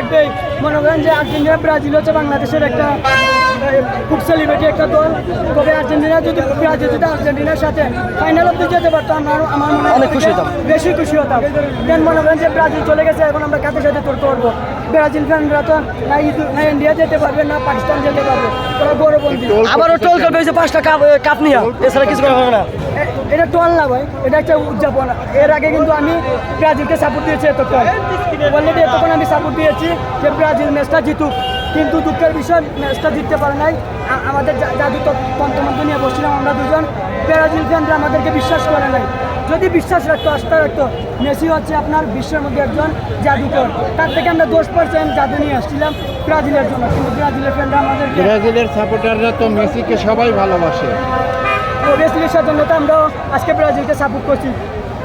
ইতিমধ্যেই মনে করেন যে আর্জেন্টিনা ব্রাজিল হচ্ছে বাংলাদেশের একটা খুব সেলিব্রিটি একটা দল। তবে ব্রাজিল যদি আর্জেন্টিনার সাথে ফাইনাল অব্দি যেতে পারতো আমার মনে হয় অনেক খুশি হতাম, বেশি খুশি হতাম। দেন মনে করেন যে ব্রাজিল চলে গেছে, এখন আমরা কাদের সাথে তর্ক করবো? ব্রাজিল ফ্যানরা তো না ইন্ডিয়া যেতে পারবে না পাকিস্তান যেতে পারবে, ওরা গৌরবন্দী। আবারও টোল করবে হয়েছে 5টা কাপ নিয়ে, এছাড়া কিছু করা হবে না। এটা টোল না ভাই, এটা একটা উদযাপন। এর আগে কিন্তু আমি ব্রাজিলকে সাপোর্ট দিয়েছি এতক্ষণ, অলরেডি এতক্ষণ আমি সাপোর্ট দিয়েছি যে ব্রাজিল ম্যাচটা জিতুক, কিন্তু দুঃখের বিষয় ম্যাচটা জিততে পারে নাই। আমাদের জাদু তন্ত্রমন্ত্র নিয়ে বসছিলাম আমরা দুজন, ব্রাজিল ফ্যানরা আমাদেরকে বিশ্বাস করে নাই। যদি বিশ্বাস রাখতো, আস্থা রাখতো, মেসি হচ্ছে আপনার বিশ্বের মধ্যে একজন জাদুকর, তার থেকে আমরা 10% জাদু নিয়ে আসছিলাম ব্রাজিলের জন্য, কিন্তু ব্রাজিলের ফ্যানরা আমাদেরকে, ব্রাজিলের সাপোর্টাররা তো মেসিকে সবাই ভালোবাসে, মেসির জন্য তো আমরা আজকে ব্রাজিলকে সাপোর্ট করছি।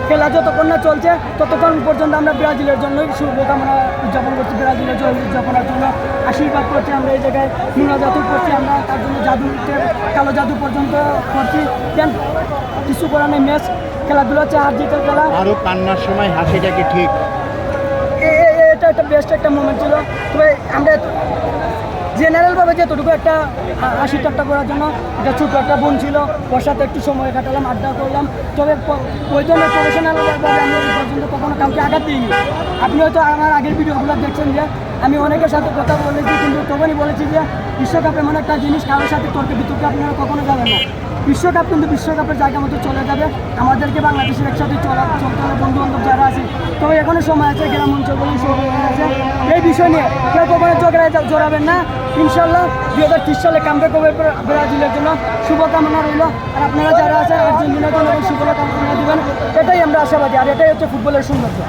খেলা যতক্ষণ না চলছে ততক্ষণ পর্যন্ত আমরা ব্রাজিলের জন্যই শুভকামনা উদযাপন করছি, ব্রাজিলের জন্য উদযাপনের জন্য আশীর্বাদ করছি। আমরা এই জায়গায় নুনা জাদু করছি, আমরা তার জন্য জাদু কালো জাদু পর্যন্ত করছি। দেন কিছু করার নেই, ম্যাচ খেলাধুলা হচ্ছে হার জিতের খেলা। আরও কান্নার সময় হাসিটা কি ঠিক? এটা একটা বেস্ট একটা মোমেন্ট ছিল। তবে আমরা জেনারেলভাবে যতটুকু একটা হাসি ঠাট্টা করার জন্য একটা ছোটো একটা বোন ছিল, ওর সাথে একটু সময় কাটালাম, আড্ডা করলাম। তবে ওই জন্য প্রফেশনালভাবে আমি পর্যন্ত কখনো কাউকে আঘাত দিইনি। আপনি হয়তো আমার আগের ভিডিওগুলো দেখছেন যে আমি অনেকের সাথে কথা বলেছি, কিন্তু তখনই বলেছি যে বিশ্বকাপ এমন একটা জিনিস, কারোর সাথে তর্কে বিতর্কে আপনারা কখনো যাবেন না। বিশ্বকাপ কিন্তু বিশ্বকাপের জায়গা মতো চলে যাবে, আমাদেরকে বাংলাদেশের একসাথে চলতে হবে, বন্ধু বান্ধব যারা আছে। তবে এখনও সময় আছে, গ্রাম অঞ্চলগুলি সময় আছে। এই বিষয় নিয়ে কেউ কখনো ঝগড়ায় জড়াবেন না। ইনশাল্লাহ 2030 সালে কামব্যাক হবে ব্রাজিলের জন্য, শুভকামনা রইল। আর আপনারা যারা আছেন আর্জেন্টিনার জন্য শুভকামনা দেবেন, এটাই আমরা আশাবাদী, আর এটাই হচ্ছে ফুটবলের সৌন্দর্য।